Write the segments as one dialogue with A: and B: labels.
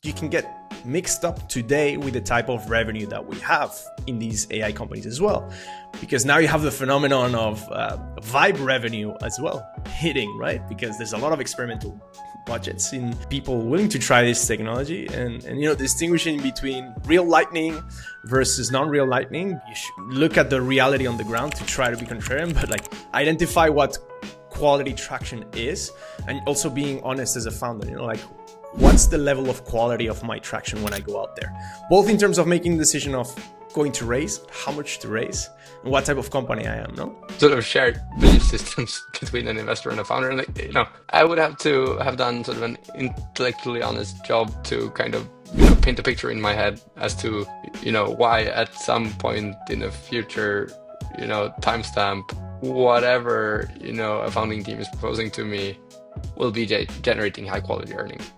A: you can get mixed up today with the type of revenue that we have in these AI companies as well. Because now you have the phenomenon of vibe revenue as well hitting, right? Because there's a lot of experimental budgets in people willing to try this technology and distinguishing between real lightning versus non-real lightning. You should look at the reality on the ground to try to be contrarian, but like identify what quality traction is, and also being honest as a founder, what's the level of quality of my traction when I go out there, both in terms of making the decision of going to raise, how much to raise, and what type of company I am, no?
B: Sort of shared belief systems between an investor and a founder. And I would have to have done sort of an intellectually honest job to kind of paint a picture in my head as to why at some point in the future, timestamp, whatever a founding team is proposing to me will be generating high quality earnings.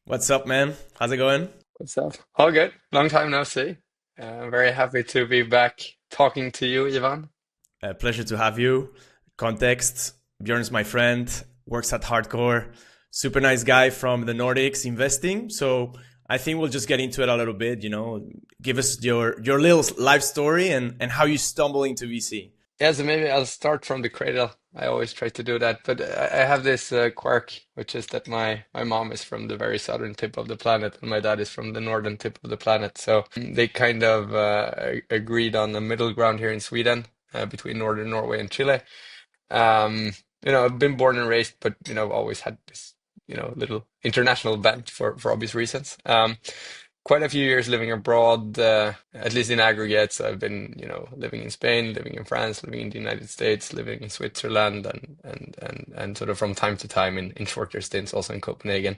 A: What's up, man? How's it going?
B: What's up? All good. Long time no see. Very happy to be back talking to you, Ivan.
A: A pleasure to have you. Context, Björn's my friend, works at Heartcore, super nice guy from the Nordics investing. So I think we'll just get into it a little bit, give us your little life story and how you stumble into VC.
B: Yeah, so maybe I'll start from the cradle. I always try to do that, but I have this quirk, which is that my mom is from the very southern tip of the planet, and my dad is from the northern tip of the planet. So they kind of agreed on the middle ground here in Sweden, between northern Norway and Chile. I've been born and raised, but always had this little international bent for obvious reasons. Quite a few years living abroad, at least in aggregate. So I've been, living in Spain, living in France, living in the United States, living in Switzerland, and sort of from time to time in shorter stints also in Copenhagen.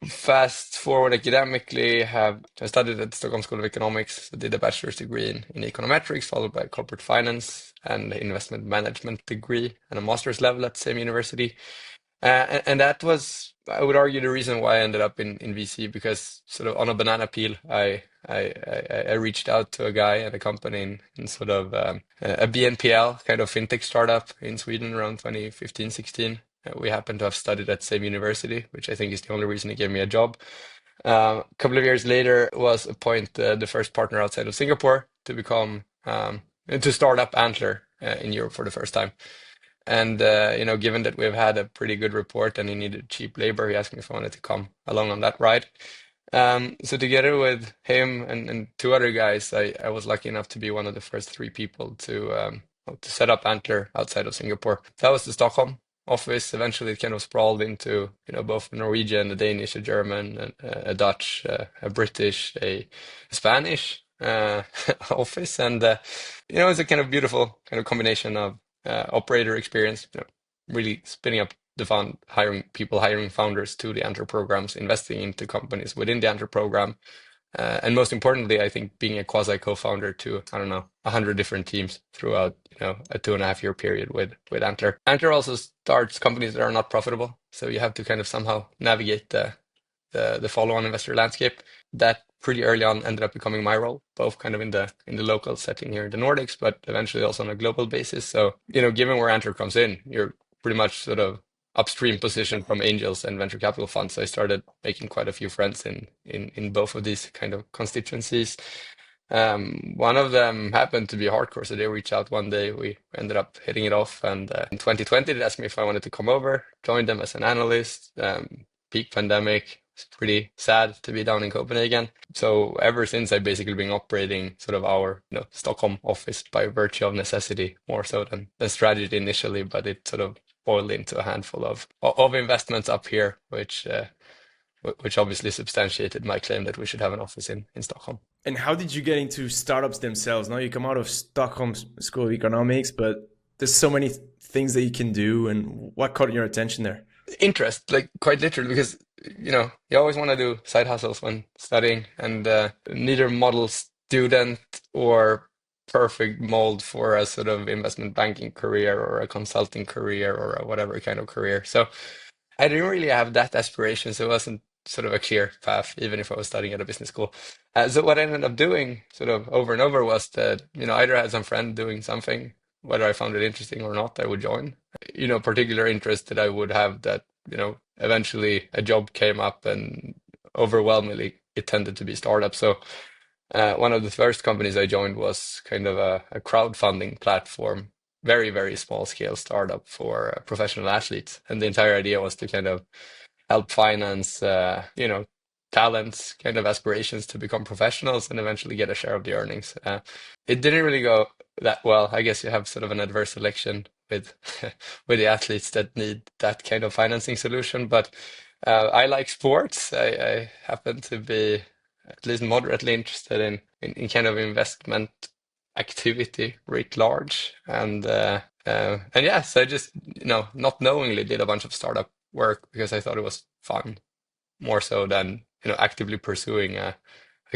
B: Fast forward academically, I studied at the Stockholm School of Economics, did a bachelor's degree in econometrics, followed by corporate finance and investment management degree, and a master's level at the same university. And that was, I would argue, the reason why I ended up in VC, because sort of on a banana peel, I reached out to a guy at a company in sort of a BNPL kind of fintech startup in Sweden around 2015, 16. We happened to have studied at the same university, which I think is the only reason he gave me a job. A couple of years later was appointed the first partner outside of Singapore to become to start up Antler in Europe for the first time. And given that we've had a pretty good report and he needed cheap labor, he asked me if I wanted to come along on that ride. So together with him and two other guys, I was lucky enough to be one of the first three people to set up Antler outside of Singapore. That was the Stockholm office. Eventually, it kind of sprawled into both a Norwegian, a Danish, a German, a Dutch, a British, a Spanish office, and it's a kind of beautiful kind of combination of operator experience, really spinning up the fund, hiring founders to the Antler programs, investing into companies within the Antler program, and most importantly, I think being a quasi co-founder to 100 different teams throughout a 2.5 year period with Antler. Antler also starts companies that are not profitable, so you have to kind of somehow navigate the follow-on investor landscape. That pretty early on ended up becoming my role, both kind of in the local setting here in the Nordics, but eventually also on a global basis. So, given where Antler comes in, you're pretty much sort of upstream position from angels and venture capital funds. So I started making quite a few friends in both of these kind of constituencies. One of them happened to be Heartcore, so they reached out one day. We ended up hitting it off, and in 2020, they asked me if I wanted to come over, join them as an analyst. Peak pandemic. It's pretty sad to be down in Copenhagen. So ever since, I've basically been operating sort of our Stockholm office by virtue of necessity, more so than strategy initially, but it sort of boiled into a handful of investments up here, which obviously substantiated my claim that we should have an office in Stockholm.
A: And how did you get into startups themselves? Now you come out of Stockholm School of Economics, but there's so many things that you can do. And what caught your attention there?
B: Interest, like quite literally, because you always want to do side hustles when studying, and neither model student or perfect mold for a sort of investment banking career or a consulting career or a whatever kind of career. So I didn't really have that aspiration, so it wasn't sort of a clear path, even if I was studying at a business school. So what I ended up doing sort of over and over was that either I had some friend doing something whether I found it interesting or not, I would join. Particular interest that I would have that, eventually a job came up and overwhelmingly it tended to be startups. So one of the first companies I joined was kind of a crowdfunding platform, very, very small scale startup for professional athletes. And the entire idea was to kind of help finance, talents, kind of aspirations to become professionals and eventually get a share of the earnings. It didn't really go that well. I guess you have sort of an adverse selection with with the athletes that need that kind of financing solution. But I like sports. I happen to be at least moderately interested in kind of investment activity writ large. And yes, I just, not knowingly did a bunch of startup work because I thought it was fun, more so than, actively pursuing a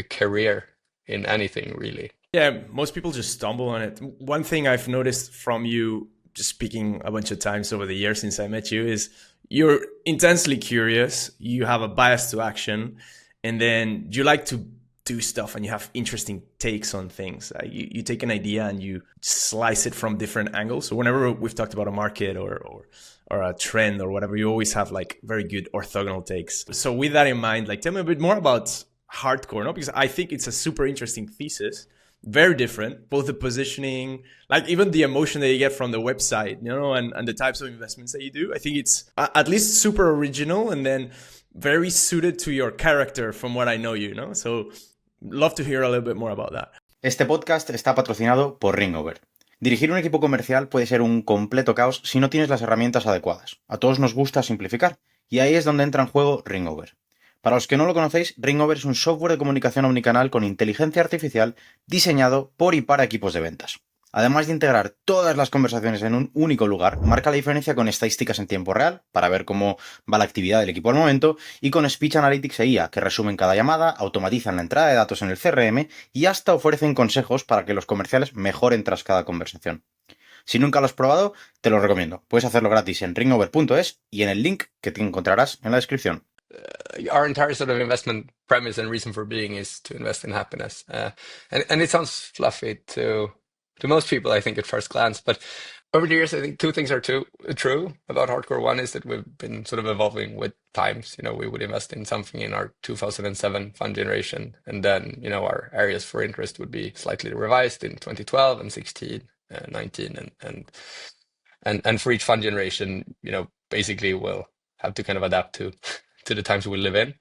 B: career in anything really.
A: Yeah, most people just stumble on it. One thing I've noticed from you, just speaking a bunch of times over the years since I met you, is you're intensely curious, you have a bias to action, and then you like to do stuff and you have interesting takes on things. You take an idea and you slice it from different angles. So whenever we've talked about a market or a trend or whatever, you always have like very good orthogonal takes. So with that in mind, like tell me a bit more about Heartcore, no? Because I think it's a super interesting thesis, very different, both the positioning, like even the emotion that you get from the website, and the types of investments that you do. I think it's at least super original and then very suited to your character from what I know So love to hear a little bit more about that.
C: Este podcast está patrocinado por Ringover. Dirigir un equipo comercial puede ser un completo caos si no tienes las herramientas adecuadas. A todos nos gusta simplificar, y ahí es donde entra en juego Ringover. Para los que no lo conocéis, Ringover es un software de comunicación omnicanal con inteligencia artificial diseñado por y para equipos de ventas. Además de integrar todas las conversaciones en un único lugar, marca la diferencia con estadísticas en tiempo real, para ver cómo va la actividad del equipo al momento, y con Speech Analytics e IA, que resumen cada llamada, automatizan la entrada de datos en el CRM y hasta ofrecen consejos para que los comerciales mejoren tras cada conversación. Si nunca lo has probado, te lo recomiendo. Puedes hacerlo gratis en ringover.es y en el link que te encontrarás en la descripción.
B: Our entire sort of investment premise and reason for being is to invest in happiness. And it sounds fluffy to most people, I think, at first glance. But over the years, I think two things are true about Heartcore. One is that we've been sort of evolving with times. We would invest in something in our 2007 fund generation. And then, our areas for interest would be slightly revised in 2012 and 16, 19. And for each fund generation, basically we'll have to kind of adapt to the times we live in.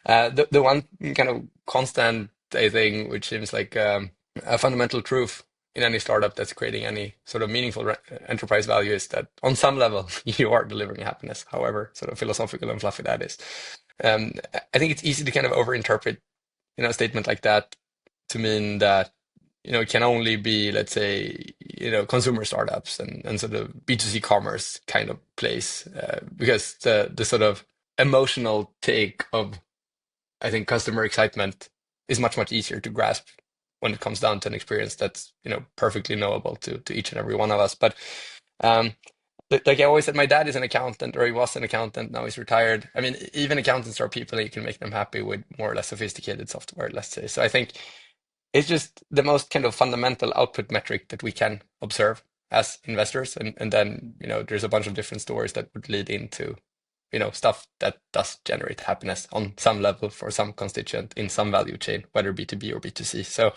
B: The one kind of constant, I think, which seems like a fundamental truth in any startup that's creating any sort of meaningful enterprise value is that on some level you are delivering happiness, however sort of philosophical and fluffy that is. I think it's easy to kind of overinterpret, a statement like that to mean that, it can only be, let's say, consumer startups and sort of B2C commerce kind of place, because the sort of emotional take of, I think, customer excitement is much, much easier to grasp when it comes down to an experience that's, perfectly knowable to each and every one of us. But like I always said, my dad is an accountant, or he was an accountant, now he's retired. I mean, even accountants are people, and you can make them happy with more or less sophisticated software, let's say. So I think it's just the most kind of fundamental output metric that we can observe as investors. And then, there's a bunch of different stories that would lead into, stuff that does generate happiness on some level for some constituent in some value chain, whether B2B or B2C. So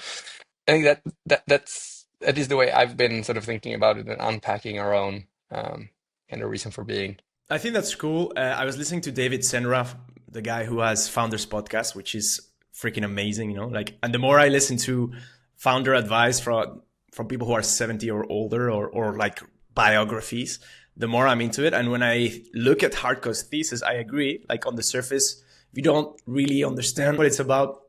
B: I think that is the way I've been sort of thinking about it and unpacking our own kind of reason for being.
A: I think that's cool. I was listening to David Senra, the guy who has Founders Podcast, which is freaking amazing, and the more I listen to founder advice from people who are 70 or older or like biographies, the more I'm into it. And when I look at Heartcore's thesis, I agree. Like on the surface, if you don't really understand what it's about,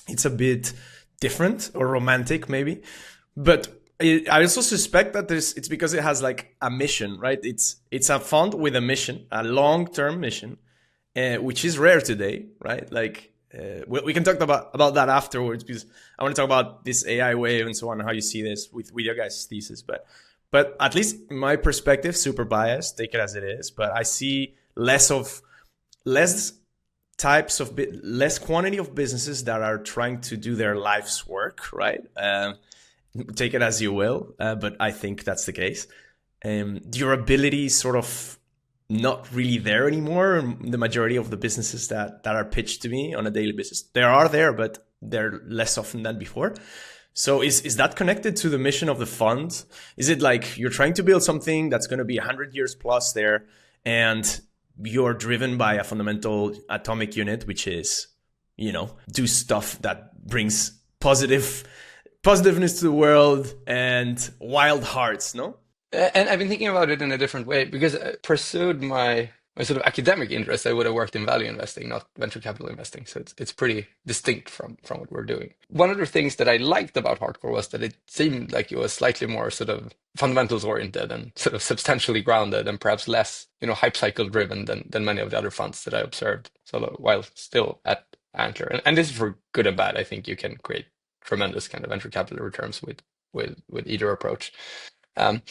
A: it's a bit different or romantic maybe. But I also suspect that it's because it has like a mission, right? It's a fund with a mission, a long-term mission, which is rare today, right? Like we can talk about that afterwards, because I want to talk about this AI wave and so on, and how you see this with your guys' thesis. But at least in my perspective, super biased, take it as it is. But I see less quantity of businesses that are trying to do their life's work, right? take it as you will, but I think that's the case. Durability is sort of not really there anymore. The majority of the businesses that are pitched to me on a daily basis, they are there, but they're less often than before. So is that connected to the mission of the fund? Is it like you're trying to build something that's going to be 100 years plus there, and you're driven by a fundamental atomic unit, which is, do stuff that brings positiveness to the world and wild hearts, no?
B: And I've been thinking about it in a different way, because I pursued my sort of academic interest. I would have worked in value investing, not venture capital investing. So it's pretty distinct from what we're doing. One of the things that I liked about Heartcore was that it seemed like it was slightly more sort of fundamentals oriented and sort of substantially grounded, and perhaps less, hype cycle driven than many of the other funds that I observed. So while still at Antler, and this is for good and bad, I think you can create tremendous kind of venture capital returns with either approach. But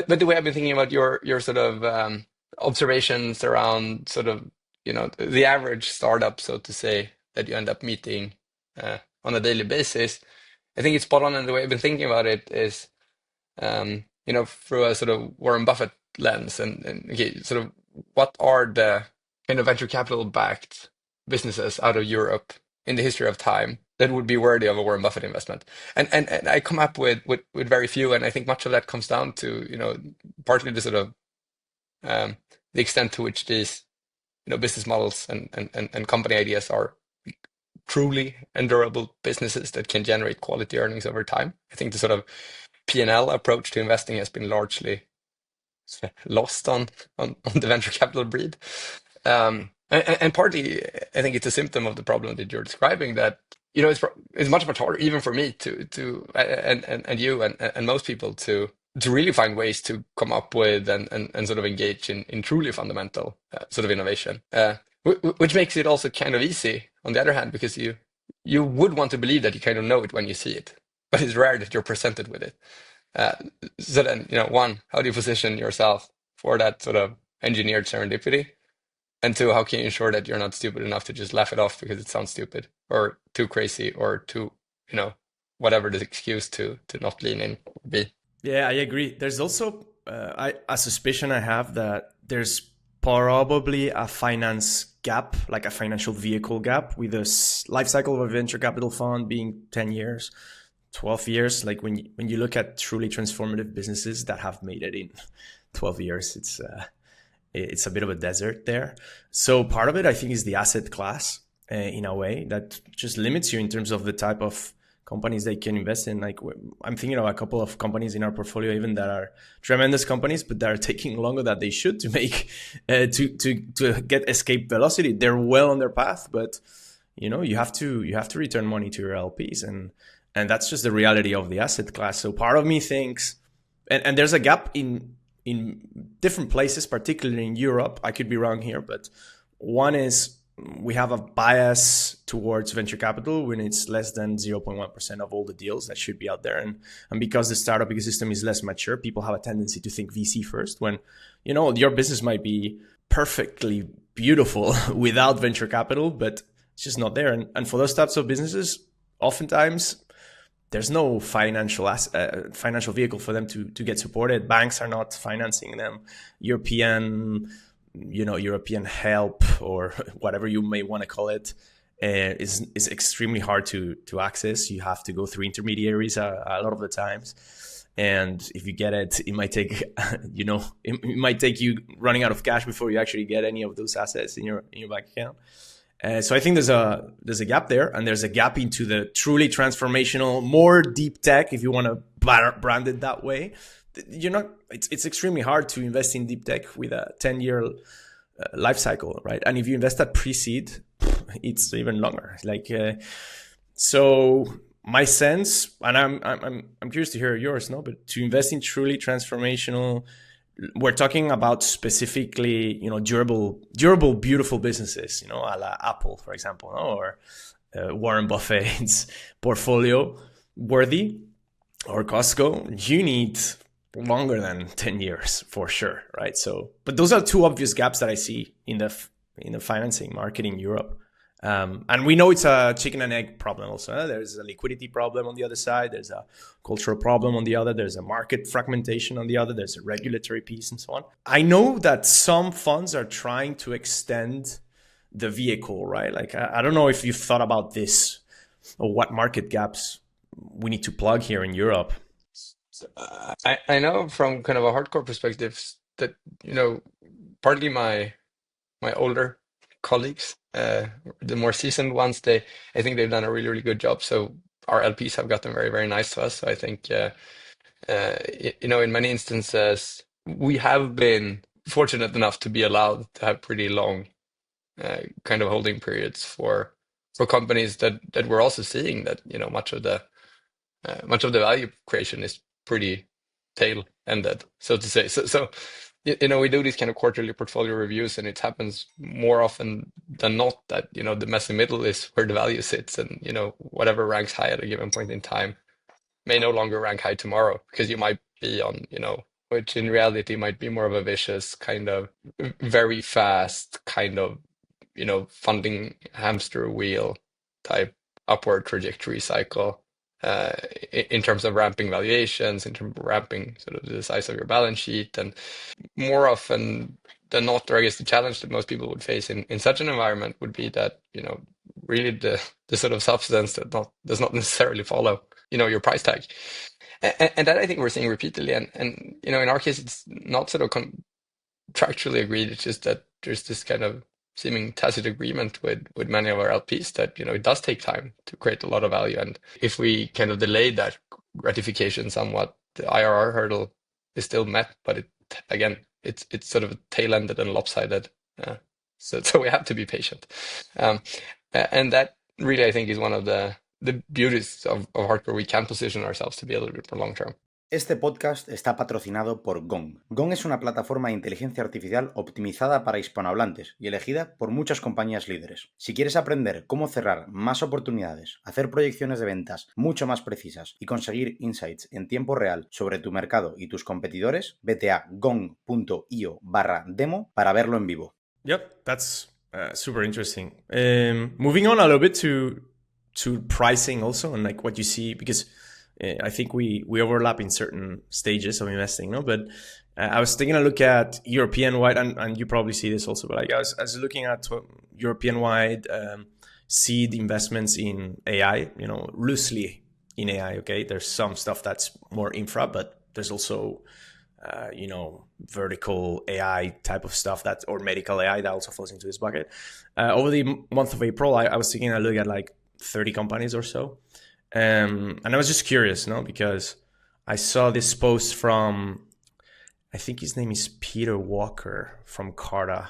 B: the way I've been thinking about your sort of observations around sort of the average startup, so to say, that you end up meeting on a daily basis, I think it's spot on. And the way I've been thinking about it is through a sort of Warren Buffett lens, and okay, sort of what are the kind of venture capital backed businesses out of Europe in the history of time that would be worthy of a Warren Buffett investment. And I come up with very few, and I think much of that comes down to, partly the sort of the extent to which these, business models and company ideas are truly and durable businesses that can generate quality earnings over time. I think the sort of P&L approach to investing has been largely lost on the venture capital breed. And partly, I think it's a symptom of the problem that you're describing, that it's much harder, even for me to and you and most people to really find ways to come up with and sort of engage in truly fundamental sort of innovation, which makes it also kind of easy on the other hand, because you would want to believe that you kind of know it when you see it, but it's rare that you're presented with it. So then, one, how do you position yourself for that sort of engineered serendipity? And two, how can you ensure that you're not stupid enough to just laugh it off because it sounds stupid or too crazy or too, whatever the excuse to not lean in would be?
A: Yeah, I agree. There's also a suspicion I have that there's probably a finance gap, like a financial vehicle gap, with the life cycle of a venture capital fund being 10 years, 12 years. Like when you look at truly transformative businesses that have made it in 12 years, it's a bit of a desert there. So part of it, I think, is the asset class in a way that just limits you in terms of the type of companies they can invest in. Like I'm thinking of a couple of companies in our portfolio, even that are tremendous companies, but that are taking longer than they should to make to get escape velocity. They're well on their path, but you have to return money to your LPs, and that's just the reality of the asset class. So part of me thinks, and there's a gap in different places, particularly in Europe. I could be wrong here, but one is we have a bias towards venture capital when it's less than 0.1% of all the deals that should be out there. And because the startup ecosystem is less mature, people have a tendency to think VC first, when, your business might be perfectly beautiful without venture capital, but it's just not there. And for those types of businesses, oftentimes there's no financial vehicle for them to get supported. Banks are not financing them. European help, or whatever you may want to call it, is extremely hard to access. You have to go through intermediaries a lot of the times, and if you get it, it might take it might take you running out of cash before you actually get any of those assets in your bank account. So I think there's a gap there, and there's a gap into the truly transformational, more deep tech, if you want to brand it that way. It's extremely hard to invest in deep tech with a 10-year life cycle, right? And if you invest at pre-seed, it's even longer. So my sense, and I'm curious to hear yours, no? But to invest in truly transformational, we're talking about specifically, durable, beautiful businesses, a la Apple, for example, or Warren Buffett's portfolio worthy, or Costco. You need longer than 10 years for sure, right? So, but those are two obvious gaps that I see in the financing market in Europe. And we know it's a chicken and egg problem also. There's a liquidity problem on the other side. There's a cultural problem on the other. There's a market fragmentation on the other. There's a regulatory piece and so on. I know that some funds are trying to extend the vehicle, right? Like, I don't know if you've thought about this or what market gaps we need to plug here in Europe.
B: I know from kind of a hardcore perspective that, partly my older colleagues, the more seasoned ones, I think they've done a really, really good job. So our LPs have gotten very, very nice to us. So I think, in many instances, we have been fortunate enough to be allowed to have pretty long kind of holding periods for companies that we're also seeing that, much of the value creation is pretty tail ended, so to say. So we do these kind of quarterly portfolio reviews, and it happens more often than not that the messy middle is where the value sits, and whatever ranks high at a given point in time may no longer rank high tomorrow, because you might be on which in reality might be more of a vicious kind of very fast kind of funding hamster wheel type upward trajectory cycle, in terms of ramping valuations, in terms of ramping sort of the size of your balance sheet. And more often than not, or I guess the challenge that most people would face in such an environment would be that, really the sort of substance that does not necessarily follow, your price tag. And that I think we're seeing repeatedly. And in our case, it's not sort of contractually agreed. It's just that there's this kind of seeming tacit agreement with many of our LPs that it does take time to create a lot of value, and if we kind of delay that gratification somewhat, the IRR hurdle is still met, but it's sort of tail-ended and lopsided, so we have to be patient, and that really I think is one of the beauties of hardcore. We can position ourselves to be a little bit more long term.
C: Este podcast está patrocinado por Gong. Gong es una plataforma de inteligencia artificial optimizada para hispanohablantes y elegida por muchas compañías líderes. Si quieres aprender cómo cerrar más oportunidades, hacer proyecciones de ventas mucho más precisas y conseguir insights en tiempo real sobre tu mercado y tus competidores, vete a gong.io/demo para verlo en vivo.
A: Yep, that's super interesting. Moving on a little bit to pricing also, and like what you see, because I think we overlap in certain stages of investing, no? But I was taking a look at European-wide, and you probably see this also, but like I was looking at European-wide seed investments in AI, loosely in AI, okay? There's some stuff that's more infra, but there's also, vertical AI type of stuff or medical AI that also falls into this bucket. Over the month of April, I was taking a look at like 30 companies or so. And I was just curious, because I saw this post from, I think his name is Peter Walker from Carta,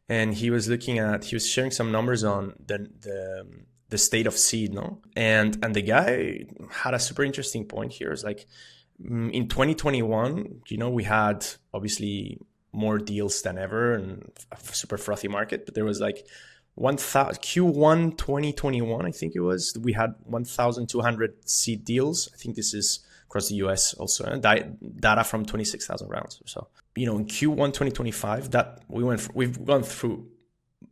A: and he was sharing some numbers on the state of seed, and the guy had a super interesting point here. It's like in 2021, we had obviously more deals than ever and a super frothy market, but there was like Q1 2021, I think it was, we had 1,200 seed deals. I think this is across the US also, and data from 26,000 rounds or so. In Q1 2025, that we've gone through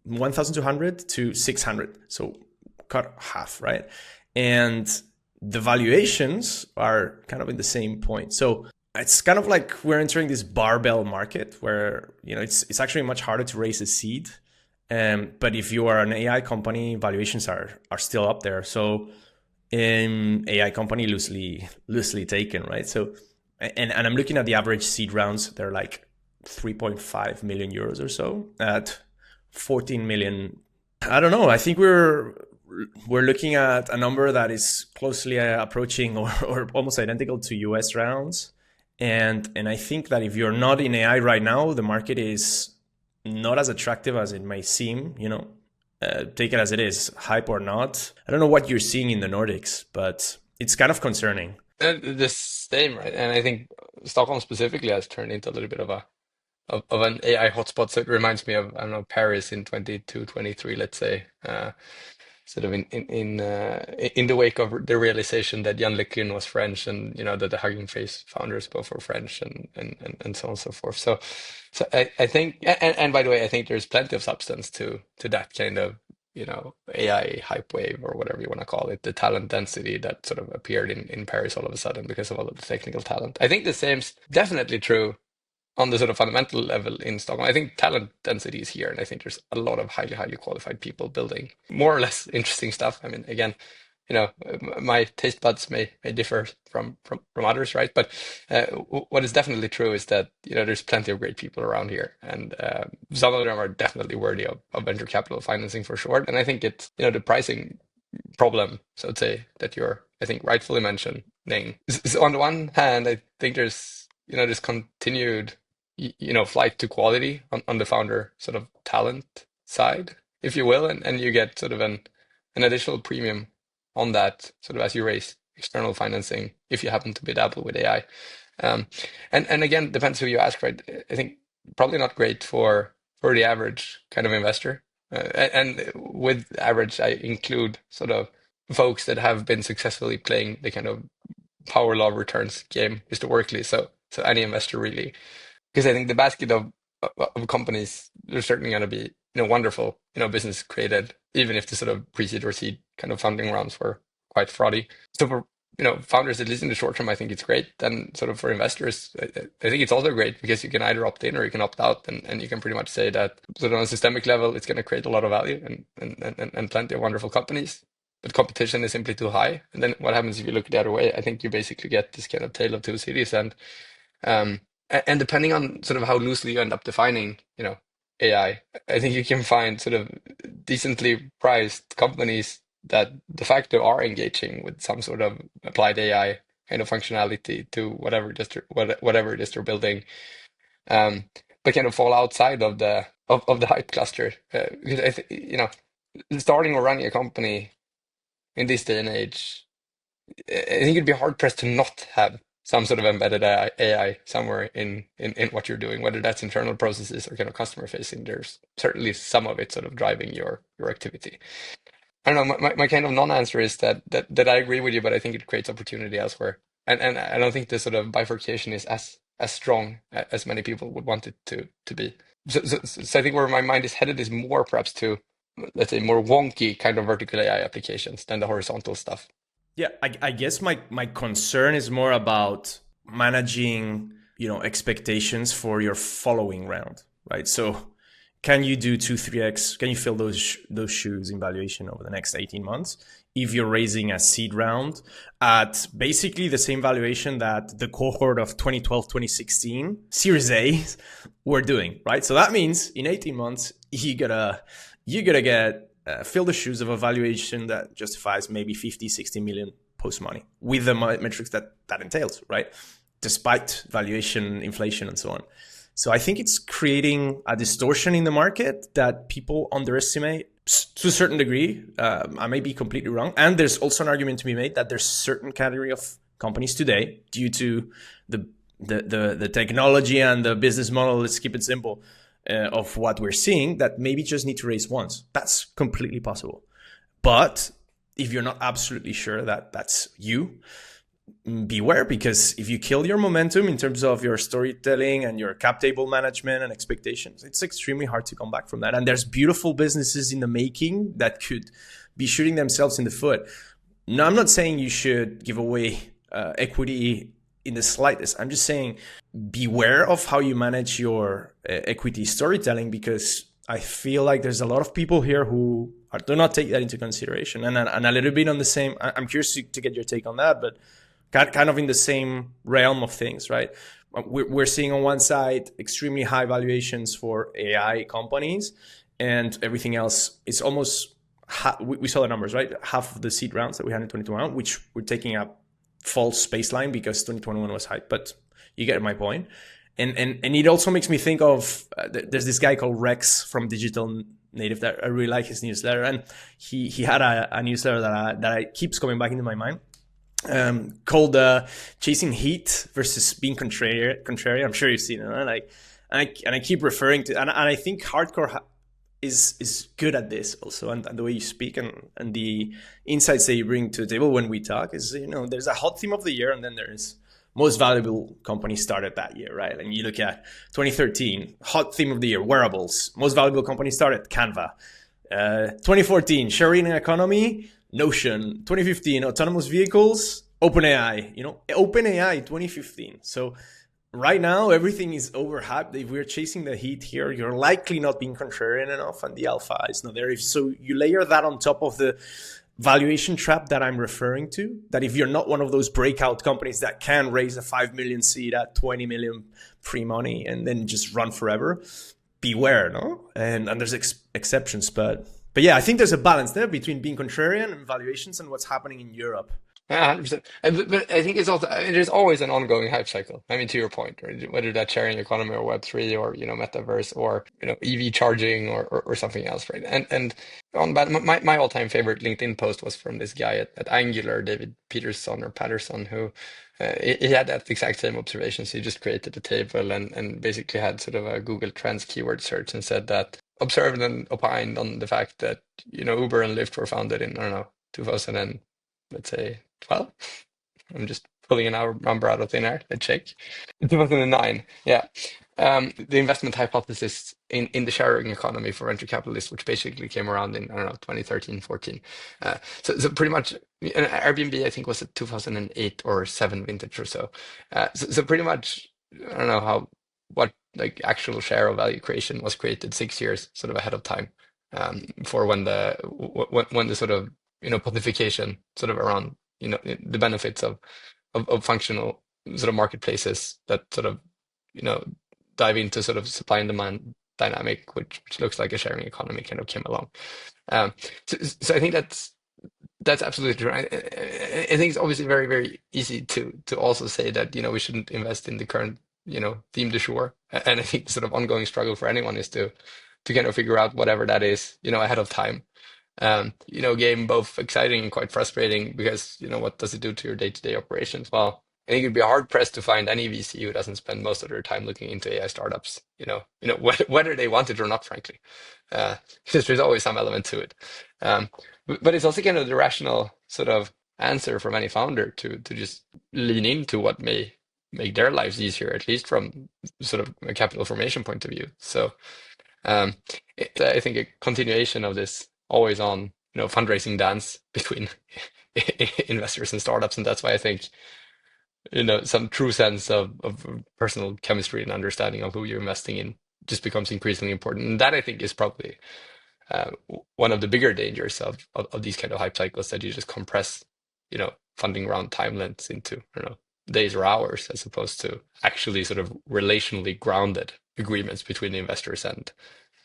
A: 1,200 to 600, so cut half, right? And the valuations are kind of in the same point. So it's kind of like we're entering this barbell market where it's actually much harder to raise a seed. But if you are an AI company, valuations are still up there. So AI company loosely taken, right? So, and I'm looking at the average seed rounds. They're like 3.5 million euros or so at 14 million. I don't know. I think we're looking at a number that is closely approaching or almost identical to US rounds. And I think that if you're not in AI right now, the market is not as attractive as it may seem, take it as it is, hype or not. I don't know what you're seeing in the Nordics, but it's kind of concerning.
B: The same, right? And I think Stockholm specifically has turned into a little bit of an AI hotspot. So it reminds me of, I don't know, Paris in 22, 23, let's say, sort of in the wake of the realization that Jan Le Cun was French, and that the Hugging Face founders both were French, and so on and so forth. So I think, and by the way, I think there's plenty of substance to that kind of AI hype wave or whatever you want to call it, the talent density that sort of appeared in Paris all of a sudden because of all of the technical talent. I think the same's definitely true on the sort of fundamental level in Stockholm. I think talent density is here, and I think there's a lot of highly qualified people building more or less interesting stuff. I mean, again, my taste buds may differ from others, right? But what is definitely true is that there's plenty of great people around here, and some of them are definitely worthy of venture capital financing for sure. And I think it's the pricing problem, so to say, that you're, I think, rightfully mentioning. So on the one hand, I think there's this continued flight to quality on the founder sort of talent side, if you will, and you get sort of an additional premium on that sort of as you raise external financing if you happen to be dabble with AI. And again, depends who you ask, right? I think probably not great for the average kind of investor. And with average, I include sort of folks that have been successfully playing the kind of power law returns game historically. So any investor really, because I think the basket of companies, there's certainly going to be wonderful business created, even if the sort of pre-seed or seed kind of funding rounds were quite fraudy. So for founders, at least in the short term, I think it's great. Then sort of for investors, I think it's also great because you can either opt in or you can opt out, and you can pretty much say that sort of on a systemic level, it's going to create a lot of value and plenty of wonderful companies. But competition is simply too high. And then what happens if you look the other way? I think you basically get this kind of tale of two cities. And depending on sort of how loosely you end up defining, AI, I think you can find sort of decently priced companies that de facto are engaging with some sort of applied AI kind of functionality to whatever it is they're building, but kind of fall outside of the hype cluster. Because I think starting or running a company in this day and age, I think it'd be hard pressed to not have some sort of embedded AI somewhere in what you're doing, whether that's internal processes or kind of customer facing. There's certainly some of it sort of driving your activity. I don't know. My kind of non-answer is that I agree with you, but I think it creates opportunity elsewhere, and I don't think the sort of bifurcation is as strong as many people would want it to be. So I think where my mind is headed is more perhaps to, let's say, more wonky kind of vertical AI applications than the horizontal stuff.
A: Yeah, I guess my concern is more about managing, expectations for your following round, right? So can you do 2-3x? Can you fill those shoes in valuation over the next 18 months if you're raising a seed round at basically the same valuation that the cohort of 2012, 2016 Series A were doing, right? So that means in 18 months, you gotta get fill the shoes of a valuation that justifies maybe 50, 60 million post money with the metrics that entails, right? Despite valuation, inflation, and so on. So I think it's creating a distortion in the market that people underestimate to a certain degree. I may be completely wrong. And there's also an argument to be made that there's certain category of companies today, due to the technology and the business model, let's keep it simple, of what we're seeing, that maybe just need to raise once. That's completely possible. But if you're not absolutely sure that that's you, beware, because if you kill your momentum in terms of your storytelling and your cap table management and expectations, it's extremely hard to come back from that. And there's beautiful businesses in the making that could be shooting themselves in the foot. Now, I'm not saying you should give away equity in the slightest. I'm just saying beware of how you manage your equity storytelling, because I feel like there's a lot of people here who do not take that into consideration. And a little bit on the same, I'm curious to get your take on that, but kind of in the same realm of things, right? We're seeing on one side extremely high valuations for AI companies, and everything else is almost, we saw the numbers, right? Half of the seed rounds that we had in 2021, which we're taking a false baseline because 2021 was hype, but you get my point. And it also makes me think of, there's this guy called Rex from Digital Native that I really like his newsletter. And he had a newsletter that keeps coming back into my mind, called Chasing Heat versus Being Contrary. I'm sure you've seen it, right? And I keep referring to, and I think Heartcore is good at this also, and the way you speak and the insights that you bring to the table when we talk is, there's a hot theme of the year, and then there's most valuable company started that year, right? And you look at 2013, hot theme of the year, wearables. Most valuable company started, Canva. 2014, sharing economy, Notion. 2015, autonomous vehicles, OpenAI. OpenAI 2015. So right now, everything is overhyped. If we're chasing the heat here, you're likely not being contrarian enough, and the alpha is not there. So you layer that on top of the valuation trap that I'm referring to, that if you're not one of those breakout companies that can raise a 5 million seed at 20 million pre-money and then just run forever, beware, no? And there's exceptions, but yeah, I think there's a balance there between being contrarian and valuations and what's happening in Europe.
B: Yeah, 100%. But I think it's also, there's always an ongoing hype cycle. I mean, to your point, right? Whether that's sharing economy or Web3 or, metaverse or, EV charging or something else, right? And on that, my all-time favorite LinkedIn post was from this guy at Angular, David Patterson, who he had that exact same observations. He just created a table and basically had sort of a Google Trends keyword search and said that observed and opined on the fact that, Uber and Lyft were founded in, I don't know, 2000 and let's say 12. I'm just pulling a number out of thin air. Let's check. 2009. Yeah. The investment hypothesis in the sharing economy for venture capitalists, which basically came around in, I don't know, 2013, 14. So pretty much, and Airbnb, I think, was a 2008 or 7 vintage or so. So pretty much, I don't know what like actual share of value creation was created 6 years sort of ahead of time, for when the sort of pontification sort of around the benefits of functional sort of marketplaces that sort of dive into sort of supply and demand dynamic, which looks like a sharing economy kind of came along. So I think that's absolutely true. I think it's obviously very, very easy to also say that we shouldn't invest in the current theme du jour, and I think the sort of ongoing struggle for anyone is to kind of figure out whatever that is ahead of time. Game both exciting and quite frustrating because what does it do to your day-to-day operations? Well, I think it'd be hard pressed to find any VC who doesn't spend most of their time looking into AI startups, whether they want it or not, frankly, because there's always some element to it. But it's also kind of the rational sort of answer from any founder to just lean into what may make their lives easier, at least from sort of a capital formation point of view. So I think a continuation of this always on fundraising dance between investors and startups, and that's why I think some true sense of personal chemistry and understanding of who you're investing in just becomes increasingly important. And that I think is probably one of the bigger dangers of these kind of hype cycles, that you just compress funding round time lengths into days or hours, as opposed to actually sort of relationally grounded agreements between the investors and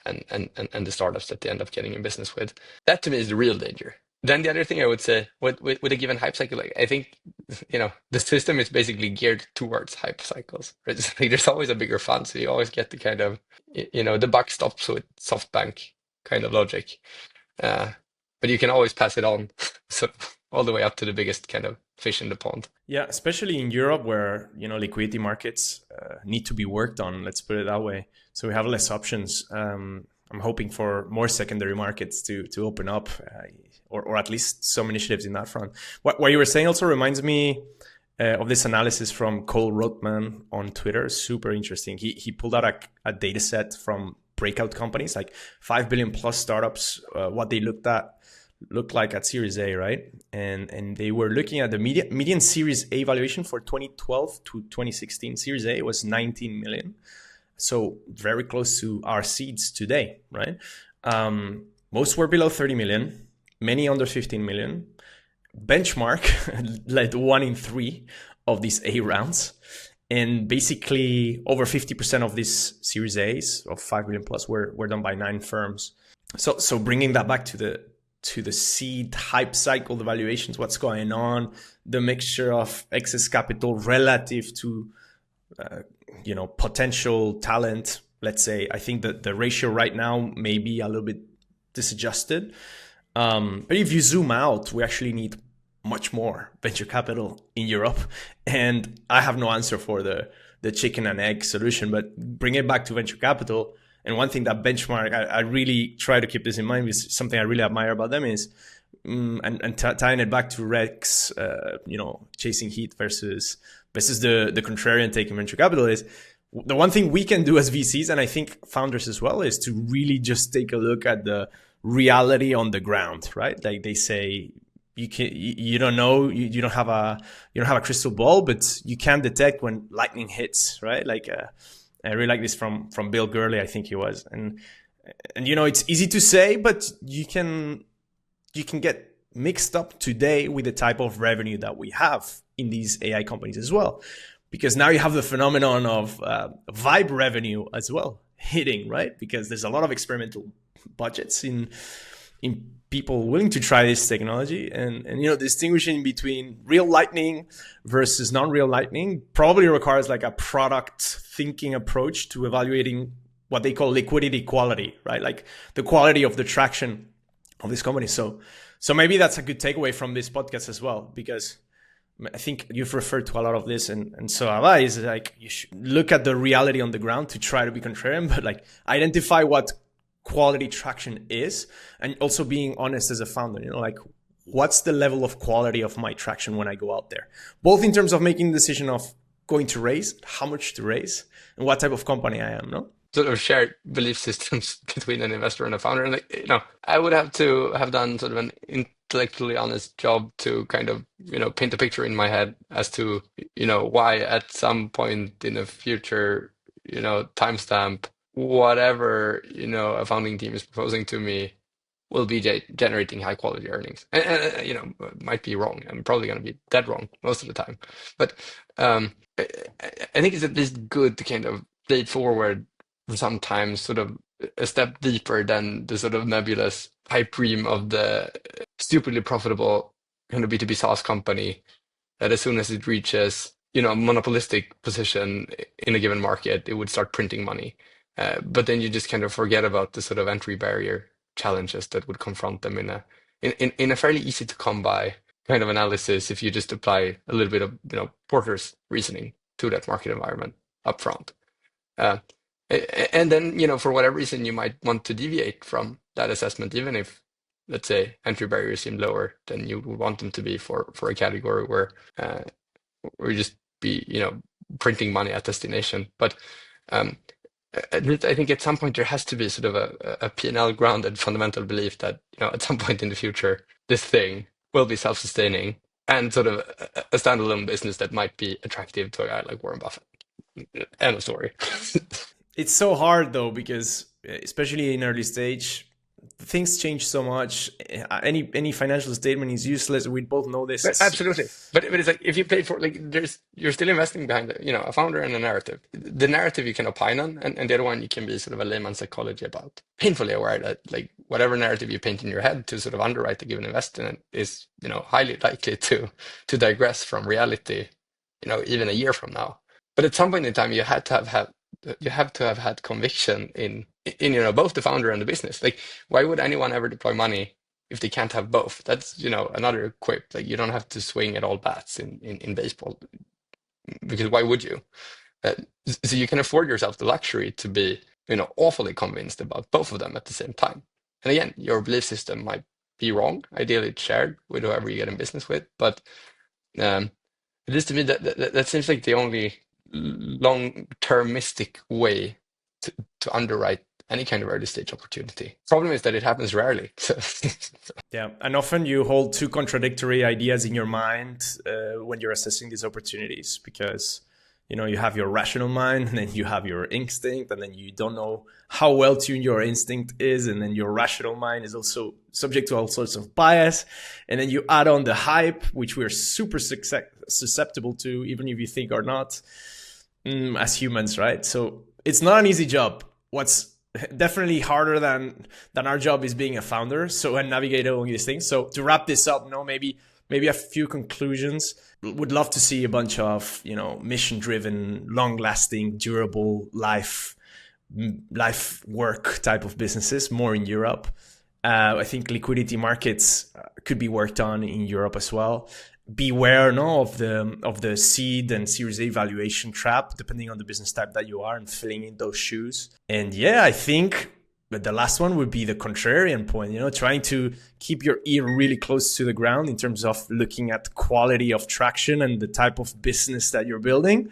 B: the startups that they end up getting in business with. That to me is the real danger. Then the other thing I would say with a given hype cycle, like I think the system is basically geared towards hype cycles. Right? It's like there's always a bigger fund, so you always get the kind of the buck stops with SoftBank kind of logic, but you can always pass it on, so all the way up to the biggest kind of fish in the pond.
A: Yeah, especially in Europe, where liquidity markets need to be worked on. Let's put it that way. So we have less options. I'm hoping for more secondary markets to open up, or at least some initiatives in that front. What you were saying also reminds me of this analysis from Cole Rothman on Twitter. Super interesting. He pulled out a data set from breakout companies, like 5 billion plus startups, what they looked like at Series A, right? And they were looking at the median Series A valuation for 2012 to 2016. Series A was 19 million. So very close to our seeds today, right? Most were below 30 million, many under 15 million. Benchmark led 1 in 3 of these A rounds. And basically over 50% of these Series A's of 5 million plus were done by 9 firms. So bringing that back to the seed hype cycle, the valuations, what's going on, the mixture of excess capital relative to potential talent. Let's say, I think that the ratio right now may be a little bit disadjusted. But if you zoom out, we actually need much more venture capital in Europe. And I have no answer for the chicken and egg solution, but bring it back to venture capital. And one thing that Benchmark, I really try to keep this in mind, is something I really admire about them is, tying it back to Rex, chasing heat versus the contrarian take in venture capital, is the one thing we can do as VCs, and I think founders as well, is to really just take a look at the reality on the ground, right? Like they say, you don't know, you don't have a crystal ball, but you can detect when lightning hits, right? Like I really like this from Bill Gurley, I think he was, and it's easy to say, but you can get mixed up today with the type of revenue that we have in these AI companies as well, because now you have the phenomenon of vibe revenue as well hitting, right? Because there's a lot of experimental budgets in people willing to try this technology, and distinguishing between real lightning versus non-real lightning probably requires like a product thinking approach to evaluating what they call liquidity quality, right? Like the quality of the traction of this company. So maybe that's a good takeaway from this podcast as well, because I think you've referred to a lot of this, and so have I, is like you should look at the reality on the ground to try to be contrarian, but like identify what quality traction is, and also being honest as a founder, like what's the level of quality of my traction when I go out there, both in terms of making the decision of going to raise, how much to raise, and what type of company I am, no?
B: Sort of shared belief systems between an investor and a founder. And I would have to have done sort of an intellectually honest job to kind of, paint a picture in my head as to, why at some point in the future, timestamp, whatever, a founding team is proposing to me will be generating high quality earnings. And might be wrong. I'm probably going to be dead wrong most of the time. But I think it's at least good to kind of play it forward sometimes sort of a step deeper than the sort of nebulous pipe dream of the stupidly profitable kind of B2B SaaS company that as soon as it reaches, a monopolistic position in a given market, it would start printing money. But then you just kind of forget about the sort of entry barrier challenges that would confront them in a fairly easy to come by kind of analysis if you just apply a little bit of, Porter's reasoning to that market environment up front. And then, for whatever reason, you might want to deviate from that assessment, even if, let's say, entry barriers seem lower than you would want them to be for a category where you just be, printing money at destination. But at least I think at some point there has to be sort of a P&L grounded fundamental belief that, at some point in the future, this thing will be self-sustaining and sort of a standalone business that might be attractive to a guy like Warren Buffett. End of story.
A: It's so hard though, because especially in early stage, things change so much. Any financial statement is useless. We both know this.
B: Absolutely. But it's like if you pay for you're still investing behind a founder and a narrative. The narrative you can opine on, and the other one you can be sort of a layman's psychology about. Painfully aware that like whatever narrative you paint in your head to sort of underwrite a given investment is highly likely to digress from reality. Even a year from now. But at some point in time, you have to have had conviction in both the founder and the business. Like, why would anyone ever deploy money if they can't have both? That's another quip. Like, you don't have to swing at all bats in baseball, because why would you? So you can afford yourself the luxury to be awfully convinced about both of them at the same time. And again, your belief system might be wrong. Ideally, it's shared with whoever you get in business with. But at least to me, that seems like the only long-termistic way to underwrite any kind of early stage opportunity. Problem is that it happens rarely.
A: Yeah, and often you hold two contradictory ideas in your mind when you're assessing these opportunities, because you have your rational mind, and then you have your instinct, and then you don't know how well tuned your instinct is, and then your rational mind is also subject to all sorts of bias, and then you add on the hype, which we're super susceptible to, even if you think or not, as humans, right? So it's not an easy job. What's definitely harder than our job is being a founder, and navigate all these things. So to wrap this up, maybe a few conclusions. Would love to see a bunch of mission-driven, long-lasting, durable life work type of businesses more in Europe. I think liquidity markets could be worked on in Europe as well. Beware of the seed and Series A valuation trap, depending on the business type that you are, and filling in those shoes. And yeah, I think the last one would be the contrarian point, trying to keep your ear really close to the ground in terms of looking at quality of traction and the type of business that you're building,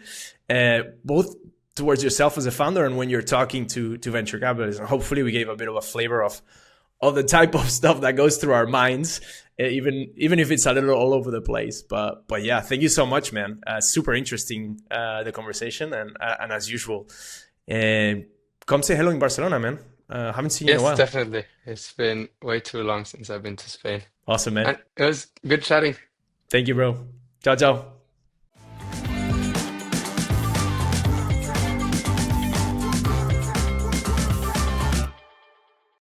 A: both towards yourself as a founder and when you're talking to venture capitalists. And hopefully we gave a bit of a flavor of of the type of stuff that goes through our minds, even if it's a little all over the place. But yeah, thank you so much, man. Super interesting, the conversation, and as usual, come say hello in Barcelona, man. Haven't seen you in a
B: Yes,
A: while.
B: definitely. It's been way too long since I've been to Spain.
A: Awesome, man.
B: And it was good chatting.
A: Thank you, bro. Ciao, ciao.